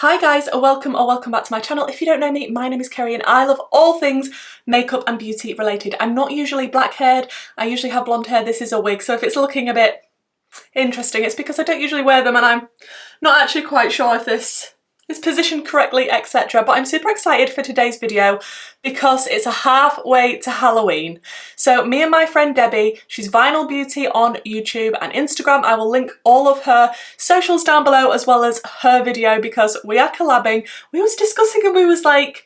Hi guys, welcome back to my channel. If you don't know me, my name is Kerry and I love all things makeup and beauty related. I'm not usually black haired, I usually have blonde hair. This is a wig, so if it's looking a bit interesting, it's because I don't usually wear them and I'm not actually quite sure if this is positioned correctly, etc. But I'm super excited for today's video because it's a halfway to Halloween. So me and my friend Debbie, she's Vinyl Beauty on YouTube and Instagram. I will link all of her socials down below as well as her video because we are collabing. We was discussing and we was like,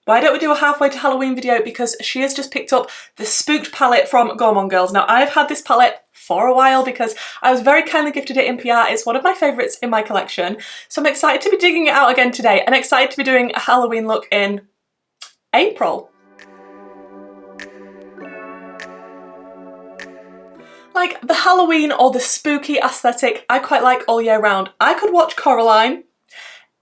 why don't we do a halfway to Halloween video, because she has just picked up the Spooked palette from Gourmande Girls. Now I've had this palette for a while because I was very kindly gifted it in PR. It's one of my favourites in my collection. So I'm excited to be digging it out again today and excited to be doing a Halloween look in April. Like the Halloween or the spooky aesthetic, I quite like all year round. I could watch Coraline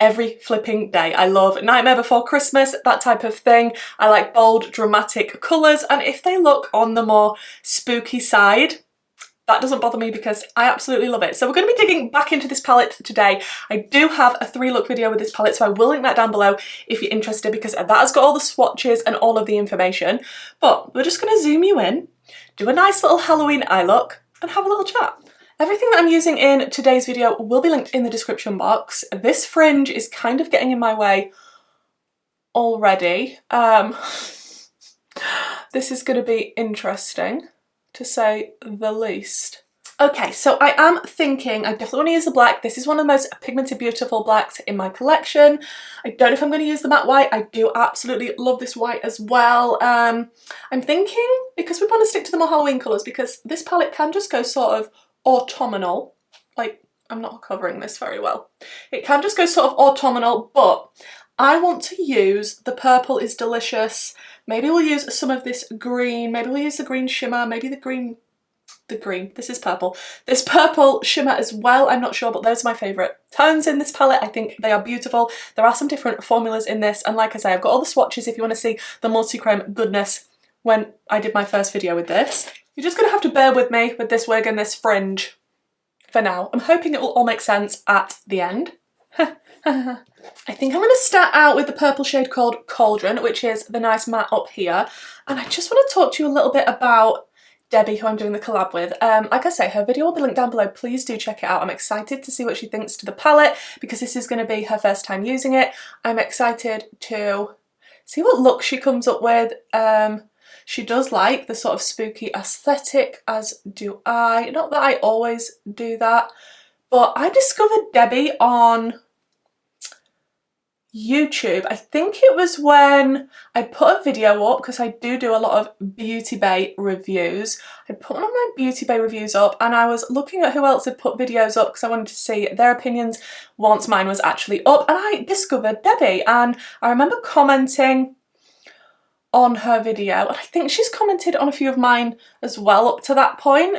every flipping day. I love Nightmare Before Christmas, that type of thing. I like bold, dramatic colours, and if they look on the more spooky side, that doesn't bother me because I absolutely love it. So we're going to be digging back into this palette today. I do have a 3-look video with this palette, so I will link that down below if you're interested because that has got all the swatches and all of the information. But we're just going to zoom you in, do a nice little Halloween eye look, and have a little chat. Everything that I'm using in today's video will be linked in the description box. This fringe is kind of getting in my way already. This is going to be interesting, to say the least. Okay, so I am thinking I definitely want to use the black. This is one of the most pigmented, beautiful blacks in my collection. I don't know if I'm going to use the matte white. I do absolutely love this white as well. I'm thinking, because we want to stick to the more Halloween colours, because this palette can just go sort of autumnal. Like, I'm not covering this very well. It can just go sort of autumnal, but I want to use the Purple is Delicious. Maybe we'll use some of this green. Maybe we'll use the green shimmer. Maybe the green, this is purple. This purple shimmer as well. I'm not sure, but those are my favourite tones in this palette. I think they are beautiful. There are some different formulas in this. And like I say, I've got all the swatches if you want to see the multi-creme goodness when I did my first video with this. You're just going to have to bear with me with this wig and this fringe for now. I'm hoping it will all make sense at the end. I think I'm going to start out with the purple shade called Cauldron, which is the nice matte up here. And I just want to talk to you a little bit about Debbie, who I'm doing the collab with. Like I say, her video will be linked down below. Please do check it out. I'm excited to see what she thinks to the palette because this is going to be her first time using it. I'm excited to see what look she comes up with. She does like the sort of spooky aesthetic, as do I. Not that I always do that, but I discovered Debbie on YouTube. I think it was when I put a video up, because I do a lot of Beauty Bay reviews. I put one of my Beauty Bay reviews up and I was looking at who else had put videos up because I wanted to see their opinions once mine was actually up, and I discovered Debbie and I remember commenting on her video, and I think she's commented on a few of mine as well up to that point.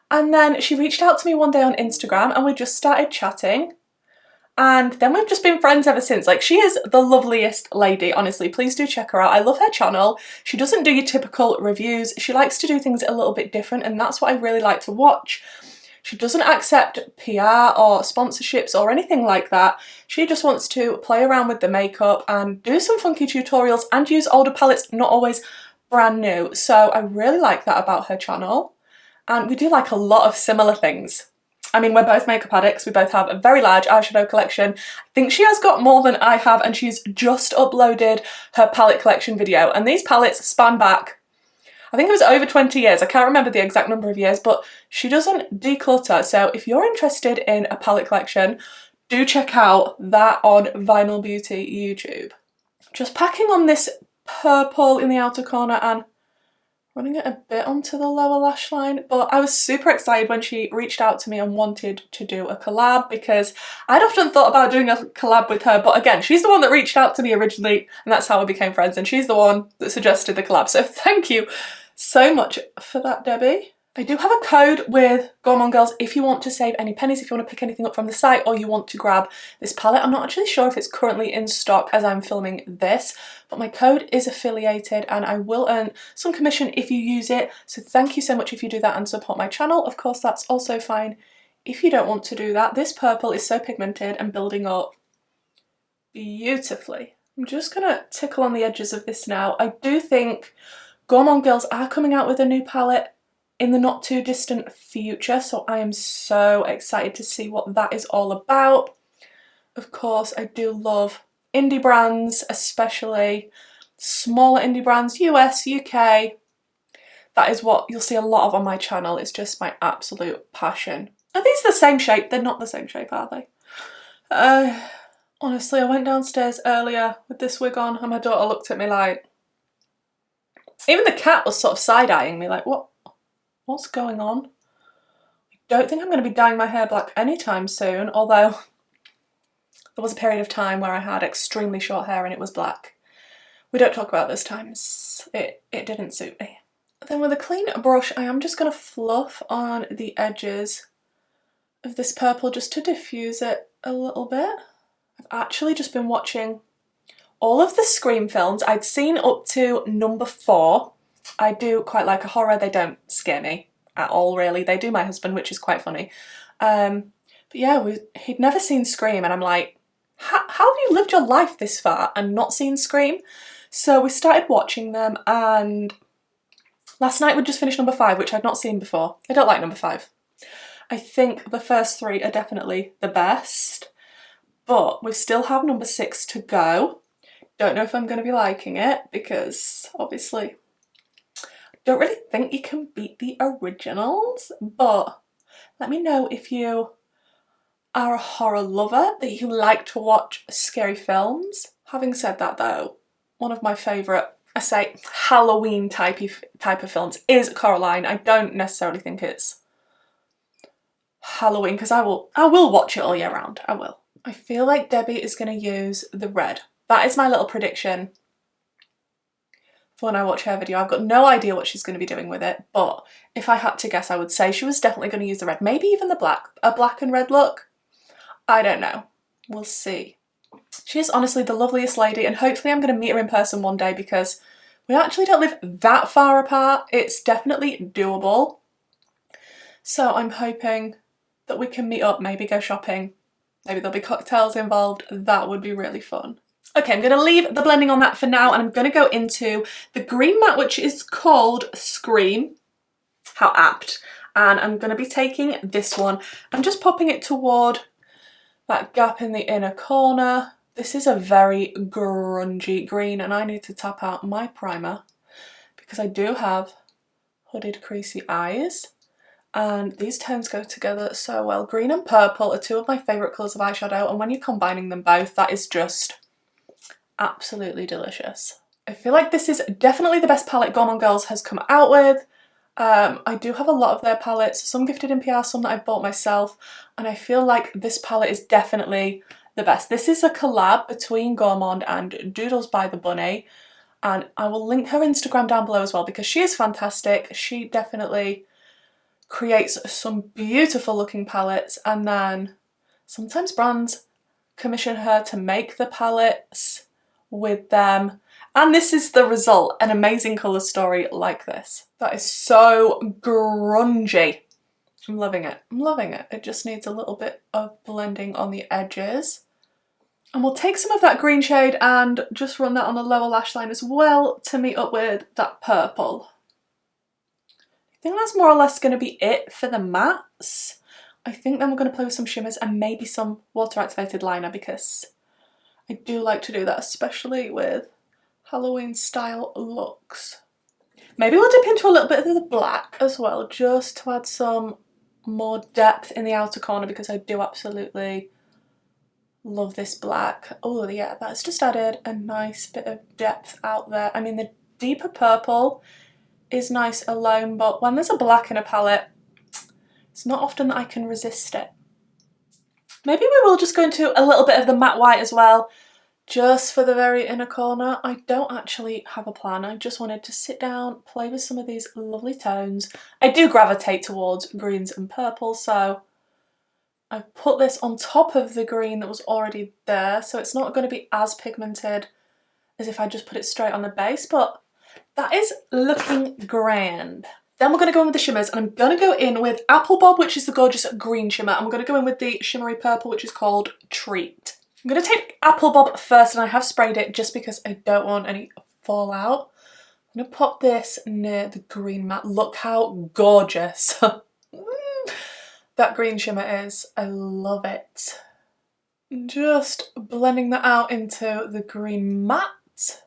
And then she reached out to me one day on Instagram and we just started chatting, and then we've just been friends ever since. Like, she is the loveliest lady, honestly. Please do check her out. I love her channel. She doesn't do your typical reviews. She likes to do things a little bit different, and that's what I really like to watch. She doesn't accept PR or sponsorships or anything like that. She just wants to play around with the makeup and do some funky tutorials and use older palettes, not always brand new. So I really like that about her channel. And we do like a lot of similar things. I mean, we're both makeup addicts. We both have a very large eyeshadow collection. I think she has got more than I have, and she's just uploaded her palette collection video. And these palettes span back, I think it was over 20 years. I can't remember the exact number of years, but she doesn't declutter. So if you're interested in a palette collection, do check out that on Vinyl Beauty YouTube. Just packing on this purple in the outer corner and running it a bit onto the lower lash line. But I was super excited when she reached out to me and wanted to do a collab, because I'd often thought about doing a collab with her, but again, she's the one that reached out to me originally and that's how we became friends, and she's the one that suggested the collab. So thank you so much for that, Debbie. I do have a code with Gourmande Girls if you want to save any pennies, if you want to pick anything up from the site or you want to grab this palette. I'm not actually sure if it's currently in stock as I'm filming this, but my code is affiliated and I will earn some commission if you use it. So thank you so much if you do that and support my channel. Of course, that's also fine if you don't want to do that. This purple is so pigmented and building up beautifully. I'm just gonna tickle on the edges of this now. I do think Gourmande girls are coming out with a new palette in the not too distant future, so I am so excited to see what that is all about. Of course, I do love indie brands, especially smaller indie brands, US, UK. That is what you'll see a lot of on my channel. It's just my absolute passion. Are these the same shape? They're not the same shape, are they? Honestly, I went downstairs earlier with this wig on and my daughter looked at me like... Even the cat was sort of side-eyeing me like, what's going on? I don't think I'm going to be dyeing my hair black anytime soon, although there was a period of time where I had extremely short hair and it was black. We don't talk about those times. It didn't suit me. Then with a clean brush, I am just going to fluff on the edges of this purple just to diffuse it a little bit. I've actually just been watching all of the Scream films. I'd seen up to number 4. I do quite like a horror. They don't scare me at all, really. They do my husband, which is quite funny. But yeah, he'd never seen Scream, and I'm like, how have you lived your life this far and not seen Scream? So we started watching them, and last night we just finished number 5, which I'd not seen before. I don't like number 5. I think the first 3 are definitely the best, but we still have number 6 to go. Don't know if I'm going to be liking it because obviously I don't really think you can beat the originals, but let me know if you are a horror lover, that you like to watch scary films. Having said that though, one of my favourite, I say Halloween type of films is Coraline. I don't necessarily think it's Halloween because I will watch it all year round. I will. I feel like Debbie is going to use the red. That is my little prediction for when I watch her video. I've got no idea what she's going to be doing with it, but if I had to guess, I would say she was definitely going to use the red. Maybe even the black. A black and red look. I don't know. We'll see. She is honestly the loveliest lady, and hopefully I'm going to meet her in person one day because we actually don't live that far apart. It's definitely doable. So I'm hoping that we can meet up, maybe go shopping. Maybe there'll be cocktails involved. That would be really fun. Okay, I'm going to leave the blending on that for now, and I'm going to go into the green matte, which is called Scream. How apt. And I'm going to be taking this one. I'm just popping it toward that gap in the inner corner. This is a very grungy green, and I need to tap out my primer because I do have hooded creasy eyes. And these tones go together so well. Green and purple are 2 of my favourite colours of eyeshadow, and when you're combining them both, that is just absolutely delicious. I feel like this is definitely the best palette Gourmande Girls has come out with. I do have a lot of their palettes, some gifted in PR, some that I've bought myself, and I feel like this palette is definitely the best. This is a collab between Gourmande and Doodles by the Bunny, and I will link her Instagram down below as well because she is fantastic. She definitely creates some beautiful looking palettes, and then sometimes brands commission her to make the palettes with them, and this is the result, an amazing colour story like this. That is so grungy. I'm loving it. I'm loving it. It just needs a little bit of blending on the edges. And we'll take some of that green shade and just run that on the lower lash line as well to meet up with that purple. I think that's more or less going to be it for the mattes. I think then we're going to play with some shimmers and maybe some water activated liner because I do like to do that, especially with Halloween style looks. Maybe we'll dip into a little bit of the black as well, just to add some more depth in the outer corner because I do absolutely love this black. Oh yeah, that's just added a nice bit of depth out there. I mean, the deeper purple is nice alone, but when there's a black in a palette, it's not often that I can resist it. Maybe we will just go into a little bit of the matte white as well, just for the very inner corner. I don't actually have a plan. I just wanted to sit down, play with some of these lovely tones. I do gravitate towards greens and purples, so I've put this on top of the green that was already there, so it's not going to be as pigmented as if I just put it straight on the base, but that is looking grand. Then we're going to go in with the shimmers, and I'm going to go in with Apple Bob, which is the gorgeous green shimmer, and we're going to go in with the shimmery purple, which is called Treat. I'm going to take Apple Bob first, and I have sprayed it just because I don't want any fallout. I'm going to pop this near the green matte. Look how gorgeous that green shimmer is. I love it. Just blending that out into the green matte.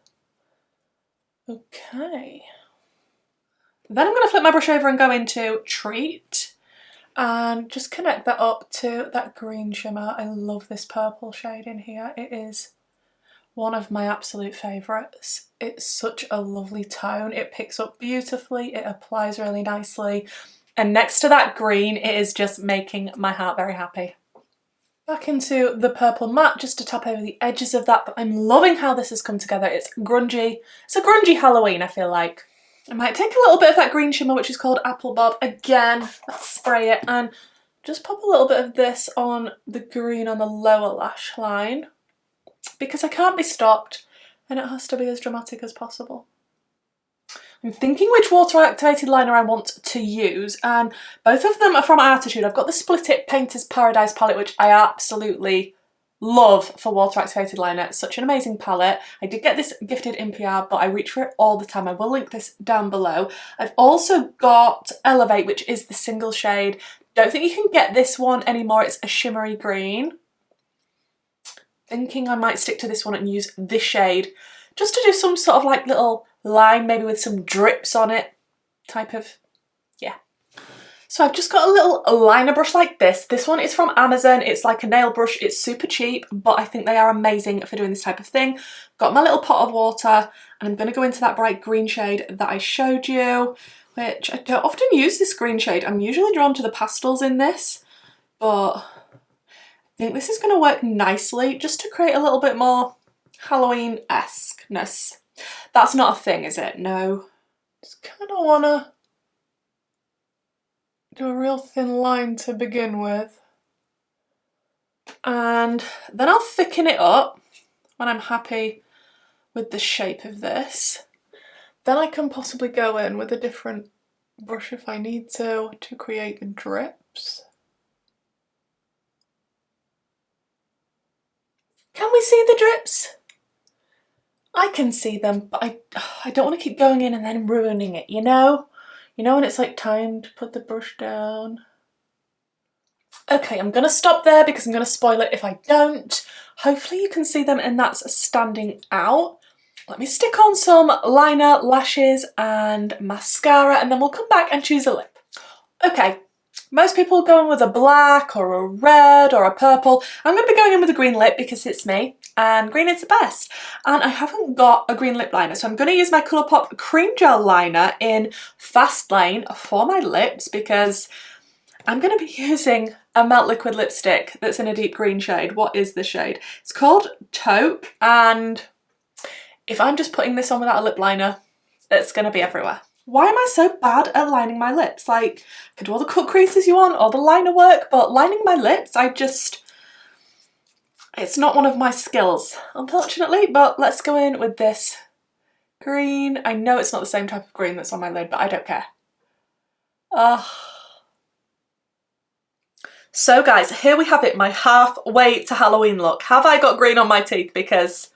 Okay. Then I'm going to flip my brush over and go into Treat and just connect that up to that green shimmer. I love this purple shade in here. It is one of my absolute favourites. It's such a lovely tone. It picks up beautifully, it applies really nicely, and next to that green, it is just making my heart very happy. Back into the purple matte just to tap over the edges of that, but I'm loving how this has come together. It's grungy. It's a grungy Halloween, I feel like. I might take a little bit of that green shimmer, which is called Apple Bob. Again, let's spray it and just pop a little bit of this on the green on the lower lash line, because I can't be stopped and it has to be as dramatic as possible. I'm thinking which water activated liner I want to use, and both of them are from Arttitude. I've got the Split It Painter's Paradise palette, which I absolutely love for water activated liner. It's such an amazing palette. I did get this gifted in PR, but I reach for it all the time. I will link this down below. I've also got Elevate, which is the single shade. Don't think you can get this one anymore. It's a shimmery green. Thinking I might stick to this one and use this shade just to do some sort of like little line, maybe with some drips on it type of, yeah. So I've just got a little liner brush like this. This one is from Amazon. It's like a nail brush. It's super cheap, but I think they are amazing for doing this type of thing. Got my little pot of water, and I'm going to go into that bright green shade that I showed you, which I don't often use this green shade. I'm usually drawn to the pastels in this, but I think this is going to work nicely just to create a little bit more Halloween-esque-ness. That's not a thing, is it? No. Just kind of want to do a real thin line to begin with. And then I'll thicken it up when I'm happy with the shape of this. Then I can possibly go in with a different brush if I need to create the drips. Can we see the drips? I can see them, but I don't want to keep going in and then ruining it, you know? You know when it's like time to put the brush down? Okay, I'm going to stop there because I'm going to spoil it if I don't. Hopefully you can see them and that's standing out. Let me stick on some liner, lashes and mascara, and then we'll come back and choose a lip. Okay. Most people are going with a black or a red or a purple. I'm going to be going in with a green lip because it's me and green is the best. And I haven't got a green lip liner, so I'm going to use my Colourpop cream gel liner in Fast Lane for my lips because I'm going to be using a matte liquid lipstick that's in a deep green shade. What is the shade? It's called Taupe, and if I'm just putting this on without a lip liner, it's going to be everywhere. Why am I so bad at lining my lips? Like, I could do all the cut creases you want, all the liner work, but lining my lips, it's not one of my skills, unfortunately, but let's go in with this green. I know it's not the same type of green that's on my lid, but I don't care. So guys, here we have it, my halfway to Halloween look. Have I got green on my teeth? Because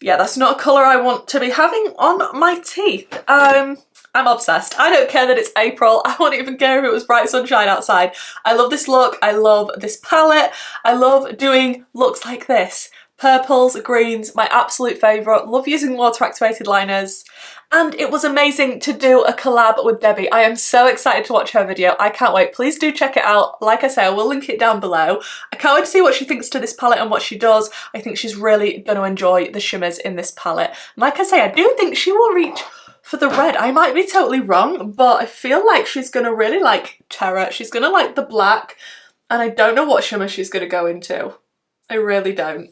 yeah, that's not a colour I want to be having on my teeth. I'm obsessed. I don't care that it's April. I wouldn't even care if it was bright sunshine outside. I love this look. I love this palette. I love doing looks like this. Purples, greens, my absolute favourite. Love using water activated liners. And it was amazing to do a collab with Debbie. I am so excited to watch her video. I can't wait. Please do check it out. Like I say, I will link it down below. I can't wait to see what she thinks to this palette and what she does. I think she's really going to enjoy the shimmers in this palette. And like I say, I do think she will reach for the red. I might be totally wrong, but I feel like she's going to really like Terra. She's going to like the black, and I don't know what shimmer she's going to go into. I really don't.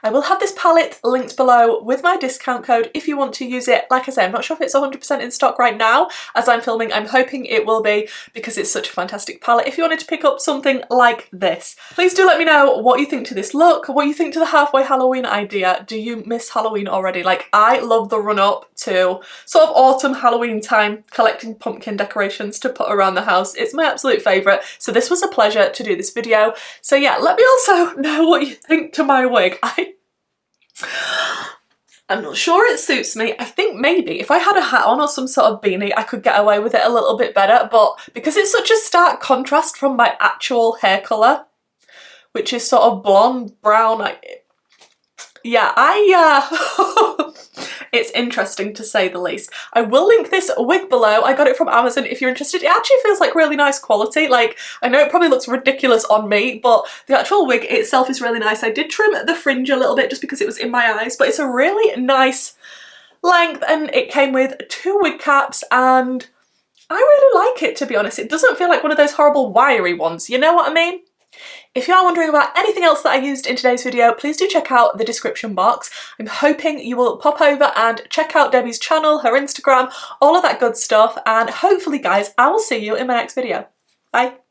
I will have this palette linked below with my discount code if you want to use it. Like I say, I'm not sure if it's 100% in stock right now as I'm filming. I'm hoping it will be because it's such a fantastic palette. If you wanted to pick up something like this, please do let me know what you think to this look, what you think to the halfway Halloween idea. Do you miss Halloween already? Like, I love the run up to sort of autumn Halloween time, collecting pumpkin decorations to put around the house. It's my absolute favourite. So this was a pleasure to do this video. So yeah, let me also know what you think to my wig. I'm not sure it suits me. I think maybe if I had a hat on or some sort of beanie, I could get away with it a little bit better, but because it's such a stark contrast from my actual hair colour, which is sort of blonde, brown, it's interesting to say the least. I will link this wig below. I got it from Amazon if you're interested. It actually feels like really nice quality. Like, I know it probably looks ridiculous on me, but the actual wig itself is really nice. I did trim the fringe a little bit just because it was in my eyes, but it's a really nice length, and it came with 2 wig caps, and I really like it, to be honest. It doesn't feel like one of those horrible wiry ones, you know what I mean? If you are wondering about anything else that I used in today's video, please do check out the description box. I'm hoping you will pop over and check out Debbie's channel, her Instagram, all of that good stuff, and hopefully guys, I will see you in my next video. Bye!